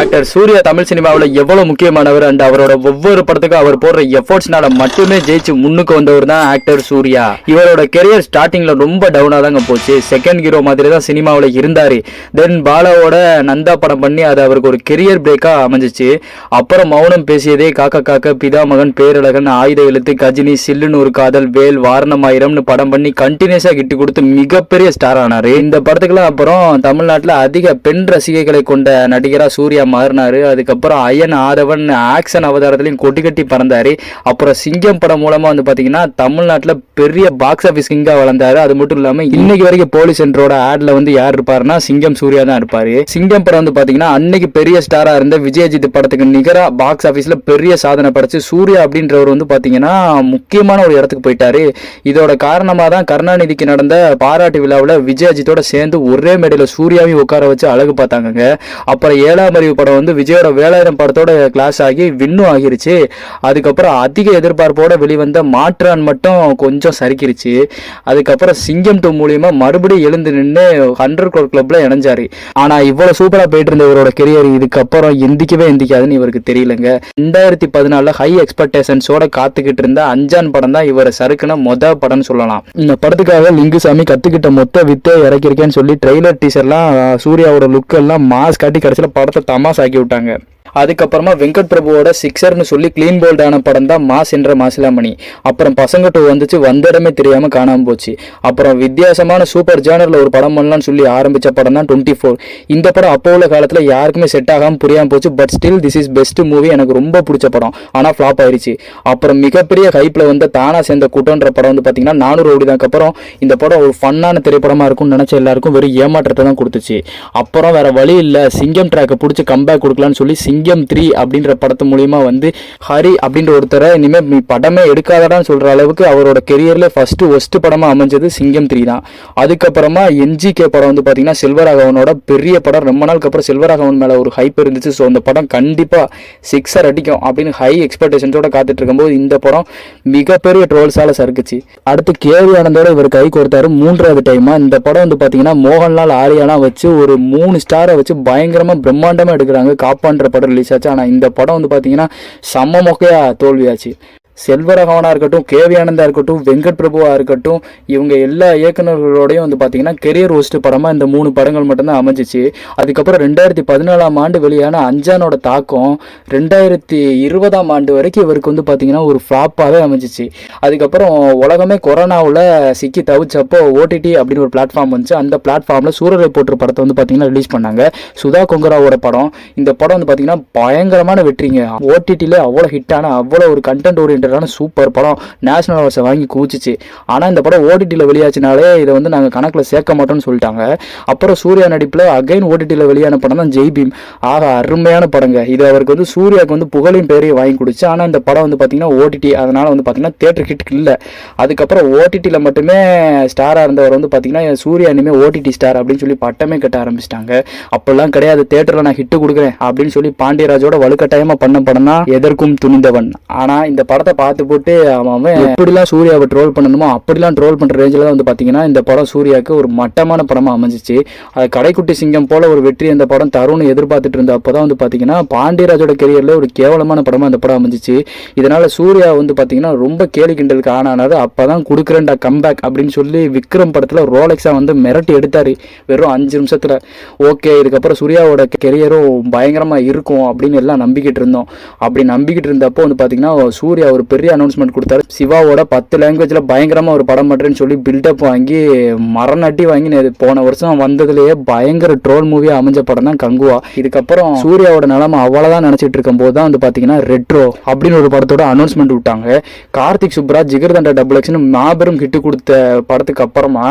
Actor Surya Tamil சினிமாவில் எவ்வளவு முக்கியமானவர் அண்ட் அவரோட ஒவ்வொரு படத்துக்கும் அவர் போடுற எஃபோர்ட்ஸ்னால மட்டுமே ஜெயிச்சு முன்னுக்கு வந்தவர் தான் ஆக்டர் சூர்யா. இவரோட கெரியர் ஸ்டார்டிங்ல ரொம்ப டவுனா தாங்க போச்சு. செகண்ட் ஹீரோ மாதிரி தான் சினிமாவில் இருந்தாரு. தென் பாலாவோட நந்தா படம் பண்ணி அது அவருக்கு ஒரு கெரியர் பிரேக்கா அமைஞ்சிச்சு. அப்புறம் மௌனம் பேசியதே, காக்க காக்க, பிதாமகன், பேரழகன், ஆயுத எழுத்து, கஜினி, சில்லுன்னு ஒரு காதல், வேல், வாரணமாயிரம்னு படம் பண்ணி கண்டினியூஸா கிட்டு கொடுத்து மிகப்பெரிய ஸ்டார் ஆனாரு. இந்த படத்துக்குலாம் அப்புறம் தமிழ்நாட்டில் அதிக பெண் ரசிகைகளை கொண்ட நடிகரா சூர்யா மாறினாரு. அதுக்கப்புறம் அயன் ஆதவன் ஆக்ஷன் அவதாரத்திலையும் கொட்டி கட்டி பறந்தாரு. அப்புறம் சிங்கம் படம் மூலமா வந்து பாத்தீங்கன்னா தமிழ்நாட்டில் பெரிய பாக்ஸ் ஆஃபீஸ் கிங்கா வளர்ந்தாரு. அது மட்டும் இல்லாம இன்னைக்கு வரைக்கும் போலீஸ் சென்டரோட ஆட்ல வந்து யார் இருப்பாருன்னா சிங்கம் சூர்யா தான் இருப்பாரு. சிங்கம் படம் வந்து பாத்தீங்கன்னா அன்னைக்கு பெரிய ஸ்டாரா இருந்த விஜயஜித் படத்துக்கு நிகரா பாக்ஸ் ஆபீஸ்ல பெரிய சாதனை படைச்சு சூர்யா அப்படின்றவர் வந்து பாத்தீங்கன்னா முக்கியமான ஒரு இடத்துக்கு போயிட்டாரு. இதோட காரணமா தான் கருணாநிதிக்கு நடந்த பாராட்டு விழாவில் விஜயஜித்தோட சேர்ந்து ஒரே மேடையில சூர்யாவையும் உட்கார வச்சு அழகு பார்த்தாங்க. அப்புறம் 7ஆம் அறிவு படம் வந்து விஜயோட வேலாயிரம் படத்தோட கிளாஸ் ஆகி வின்னும் ஆகிருச்சு. அதுக்கப்புறம் அதிக எதிர்பார்ப்போட வெளிவந்த மாற்றான் மட்டும் கொஞ்சம் சரிக்கிருச்சு. அதுக்கப்புறம் சிங்கம் 2 மூலியமா மறுபடியும் எழுந்து நின்று 100 crore கிளப்ல இணைஞ்சாரு. ஆனா இவ்வளவு சூப்பரா போயிட்டு இருந்த இவரோட கெரியர் இதுக்கப்புறம் எந்திக்காதுன்னு இவருக்கு தெரியலங்க. 2014 ஹை எக்ஸ்பெக்டேஷன்ஸோட காத்துக்கிட்டு இருந்த அஞ்சான் படம் தான் இவரை சறுக்குன மொத படம்னு சொல்லலாம். இந்த படத்துக்காக லிங்குசாமி கத்துக்கிட்ட மொத்த வித்தை இறக்கிருக்கேன்னு சொல்லி ட்ரெய்லர் டீசர்லாம் சூர்யாவோட லுக் எல்லாம் மாஸ் காட்டி கடைசியில் படத்தை தமாஸ் ஆக்கி விட்டாங்க. அதுக்கப்புறமா வெங்கட் பிரபுவோட சிக்ஸர்னு சொல்லி கிளீன் போல்டான படம் தான் மாஸ் என்ற மாசிலாமணி. அப்புறம் பசங்க 2 வந்துச்சு, வந்த இடமே தெரியாம காணாம போச்சு. அப்புறம் வித்தியாசமான சூப்பர் ஜானர்ல ஒரு படம் பண்ணலாம்னு சொல்லி ஆரம்பிச்ச படம் தான் 24. இந்த படம் அப்போ உள்ள காலத்துல யாருக்குமே செட் ஆகாம புரியாம போச்சு. But still this is best movie, எனக்கு ரொம்ப பிடிச்ச படம். ஆனா ஃபிளாப் ஆயிருச்சு. அப்புறம் மிகப்பெரிய ஹைப்ல வந்த தானா சேர்ந்த கூட்டம்ன்ற படம் வந்து பாத்தீங்கன்னா 400 கோடி தான். அப்புறம் இந்த படம் ஒரு ஃபன்னான திரைப்படமா இருக்கும்னு நினைச்ச எல்லாருக்கும் வெறும் ஏமாற்றத்தை தான் கொடுத்துச்சு. அப்புறம் வேற வழி இல்ல, சிங்கம் ட்ராக்கை பிடிச்சி கம்பேக் கொடுக்கலாம்னு சொல்லி சிங்கம் 3 அப்படின்ற படத்து மூலியமா வந்து ஹரி அப்படின்ற ஒருத்தரை இனிமே படமே எடுக்காதடான்னு சொல்ற அளவுக்கு அவரோட கெரியர்ல ஃபர்ஸ்ட் ஒஸ்ட் படமா அமைஞ்சது சிங்கம் 3 தான். அதுக்கப்புறமா என்ஜிகே படம் வந்து பாத்தீங்கன்னா செல்வராகவனோட பெரிய படம். ரொம்ப நாளுக்கு அப்புறம் செல்வராகவன் மேல ஒரு ஹைப் இருந்துச்சு. ஸோ அந்த படம் கண்டிப்பா சிக்ஸர் அடிக்கும் அப்படின்னு ஹை எக்ஸ்பெக்டேஷன்ஸோட காத்துட்டு இருக்கும்போது இந்த படம் மிகப்பெரிய ட்ரோல்ஸால சறுக்குச்சு. அடுத்து கேவி ஆனந்தோட இவர் கை கொடுத்தாரு 3வது டைமா. இந்த படம் வந்து பாத்தீங்கன்னா மோகன்லால் ஆரியாலாம் வச்சு ஒரு 3 ஸ்டாரை வச்சு பயங்கரமா பிரம்மாண்டமா எடுக்கிறாங்க. காப்பான்ற படம் ரிலீஸ் ஆச்சு. ஆனா இந்த படம் வந்து பாத்தீங்கன்னா செம்ம மொக்கையா தோல்வியாச்சு. செல்வராகவனா இருக்கட்டும், கேவி ஆனந்தா இருக்கட்டும், வெங்கட் பிரபுவா இருக்கட்டும், இவங்க எல்லா இயக்குநர்களோடையும் வந்து பாத்தீங்கன்னா கெரியர் ஒஸ்ட் படமா இந்த 3 படங்கள் மட்டும்தான் அமைஞ்சிச்சு. அதுக்கப்புறம் 2014ஆம் ஆண்டு வெளியான அஞ்சானோட தாக்கம் 2020ஆம் ஆண்டு வரைக்கும் இவருக்கு வந்து பாத்தீங்கன்னா ஒரு ஃபிளாப்பாவே அமைஞ்சிச்சு. அதுக்கப்புறம் உலகமே கொரோனாவில் சிக்கி தவிச்சப்போ ஓடிடி அப்படின்னு ஒரு பிளாட்ஃபார்ம் வந்துச்சு. அந்த பிளாட்ஃபார்ம்ல சூரரை போற்று படத்தை வந்து பாத்தீங்கன்னா ரிலீஸ் பண்ணாங்க. சுதா கொங்கராவோட படம். இந்த படம் வந்து பாத்தீங்கன்னா பயங்கரமான வெற்றிங்க. ஓடிடியில அவ்வளவு ஹிட்டான அவ்வளவு ஒரு கண்டென்ட் ஓரியன்ட் சூப்பர் படம், நேஷனல் அவார்ட்ஸை வாங்கி கூச்சிச்சு. ஆனா இந்த படம் ஓடிடியில் வெளியாச்சுனாலே இதை வந்து நாங்கள் கணக்கில் சேர்க்க மாட்டோம்னு சொல்லிட்டாங்க. அப்புறம் சூர்யா நடிப்பில் அகைன் ஓடிடியில் வெளியான படம் தான் ஜெய் பீம். ஆக அருமையான படங்க. இது அவருக்கு வந்து சூர்யாவுக்கு வந்து புகழையும் பேரையும் வாங்கி கொடுச்சு. ஆனால் இந்த படம் வந்து பார்த்தீங்கன்னா ஓடிடி, அதனால வந்து பார்த்தீங்கன்னா தியேட்டர் ஹிட் இல்லை. அதுக்கப்புறம் ஓடிடியில் மட்டுமே ஸ்டாராக இருந்தவர் வந்து பார்த்தீங்கன்னா சூர்யா இனிமேல் ஓடிடி ஸ்டார் அப்படின்னு சொல்லி பட்டமே கட்ட ஆரம்பிச்சிட்டாங்க. அப்பெல்லாம் கிடையாது, தியேட்டரில் நான் ஹிட்டு கொடுக்குறேன் அப்படின்னு சொல்லி பாண்டியராஜோட வலுக்கட்டாயமாக பண்ண படம் தான் எதற்கும் துணிந்தவன். ஆனால் இந்த படத்தை பார்த்து போட்டு அவன் எப்படிலாம் சூர்யாவை ட்ரோல் பண்ணணுமோ அப்படிலாம் ட்ரோல் பண்ற ரேஞ்சில் தான் வந்து பாத்தீங்கன்னா இந்த படம் சூர்யாவுக்கு ஒரு மட்டமான படமா அமைஞ்சிச்சு. அது கடைக்குட்டி சிங்கம் போல ஒரு வெற்றி அந்த படம் தருண் எதிர்பார்த்துட்டு இருந்த அப்போதான் வந்து பாத்தீங்கன்னா பாண்டியராஜோட கெரியர்ல ஒரு கேவலமான படமா அந்த படம் அமைஞ்சிச்சு. இதனால சூர்யா வந்து பாத்தீங்கன்னா ரொம்ப கேலி கிண்டலுக்கு ஆனாரு. அப்பதான் கொடுக்குறேன்டா கம்பேக் அப்படின்னு சொல்லி விக்ரம் படத்துல ரோலெக்ஸா வந்து மிரட்டி எடுத்தாரு வெறும் 5 நிமிஷத்துல. ஓகே, இதுக்கப்புறம் சூர்யாவோட கெரியரும் பயங்கரமா இருக்கும் அப்படின்னு எல்லாம் நம்பிக்கிட்டு இருந்தோம். அப்படி நம்பிக்கிட்டு இருந்தப்போ வந்து பாத்தீங்கன்னா சூர்யா ஒரு பெரிய அனௌன்ஸ்மெண்ட் கொடுத்தாரு. சிவாவோட 10 லாங்குவேஜ்ல பயங்கரமா ஒரு படம் பண்றேன்னு சொல்லி பில்டப் வாங்கி மரணட்டி வாங்கி போன வருஷம் வந்ததுலயே பயங்கர ட்ரோல் மூவியா அமைஞ்ச படம் தான் கங்குவா. இதுக்கப்புறம் சூர்யாவோட நிலைமை அவ்வளவுதான் நினைச்சிட்டு இருக்கும் போது தான் வந்து பாத்தீங்கன்னா ரெட்ரோ அப்படின்னு ஒரு படத்தோட அனௌன்ஸ்மெண்ட் விட்டாங்க. கார்த்திக் சுப்ராஜ் ஜிகர்தண்டா டபுள் எக்ஸ்னு மாபெரும் ஹிட் கொடுத்த படத்துக்கு அப்புறமா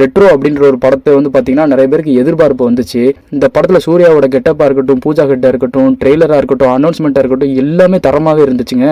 ரெட்ரோ அப்படின்ற ஒரு படத்தை வந்து பார்த்தீங்கன்னா நிறைய பேருக்கு எதிர்பார்ப்பு வந்துச்சு. இந்த படத்தில் சூர்யாவோட கெட்டப்பாக இருக்கட்டும், பூஜா கெட்டாக இருக்கட்டும், ட்ரெய்லராக இருக்கட்டும், அனௌன்ஸ்மெண்ட்டாக இருக்கட்டும், எல்லாமே தரமாகவே இருந்துச்சுங்க.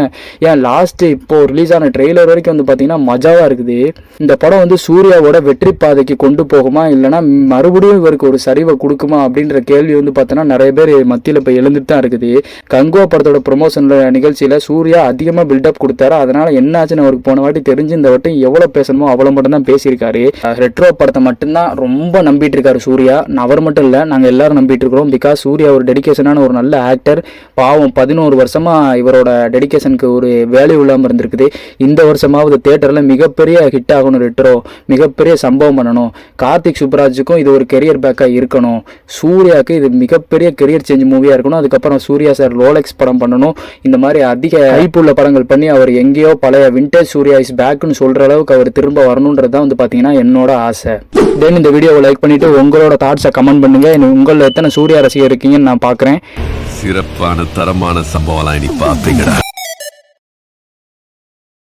ஏன் லாஸ்ட்டு இப்போ ரிலீஸ் ஆன ட்ரெய்லர் வரைக்கும் வந்து பார்த்தீங்கன்னா மஜாவாக இருக்குது. இந்த படம் வந்து சூர்யாவோட வெற்றி பாதைக்கு கொண்டு போகுமா இல்லைனா மறுபடியும் இவருக்கு ஒரு சரிவை கொடுக்குமா அப்படின்ற கேள்வி வந்து பார்த்தோன்னா நிறைய பேர் மத்தியில் இப்போ எழுந்துட்டு தான் இருக்குது. கங்குவா படத்தோட ப்ரொமோஷன் நிகழ்ச்சியில் சூர்யா அதிகமாக பில்டப் கொடுத்தாரு. அதனால என்ன ஆச்சுன்னு அவருக்கு போன வாட்டி தெரிஞ்சு இந்த வாட்டி எவ்வளோ பேசணுமோ அவ்வளோ மட்டும் தான் பேசியிருக்காரு. ரெட்ரோ படத்தை மட்டும்தான் ரொம்ப நம்பிட்டு இருக்காரு சூர்யா. அவர் மட்டும் இல்லை, நாங்கள் எல்லாரும் நம்பிட்டு இருக்கிறோம். பிகாஸ் சூர்யா ஒரு டெடிகேஷனான ஒரு நல்ல ஆக்டர். பாவம் 11 வருஷமா இவரோட டெடிகேஷனுக்கு ஒரு வேல்யூ இல்லாமல் இருந்திருக்குது. இந்த வருஷமாவது தேட்டரில் மிகப்பெரிய ஹிட் ஆகணும், ரெட்ரோ மிகப்பெரிய சம்பவம் பண்ணணும். கார்த்திக் சுப்ராஜுக்கும் இது ஒரு கெரியர் பேக்காக இருக்கணும். சூர்யாவுக்கு இது மிகப்பெரிய கெரியர் சேஞ்ச் மூவியாக இருக்கணும். அதுக்கப்புறம் சூர்யா சார் ரோலெக்ஸ் படம் பண்ணணும். இந்த மாதிரி அதிக ஹைப்புள்ள படங்கள் பண்ணி அவர் எங்கேயோ பழைய விண்டேஜ் சூர்யா இஸ் பேக்னு சொல்கிற அளவுக்கு அவர் திரும்ப வரணுன்றது தான் வந்து பார்த்தீங்கன்னா என்னோட ஆசை. தென் இந்த வீடியோவை லைக் பண்ணிவிட்டு உங்களோட தாட்ஸை கமெண்ட் பண்ணுங்கள். உங்களில் எத்தனை சூர்யா ரசிகர் இருக்கீங்கன்னு நான் பார்க்குறேன். சிறப்பான தரமான சம்பவம் நீ பார்ப்பீங்கடா.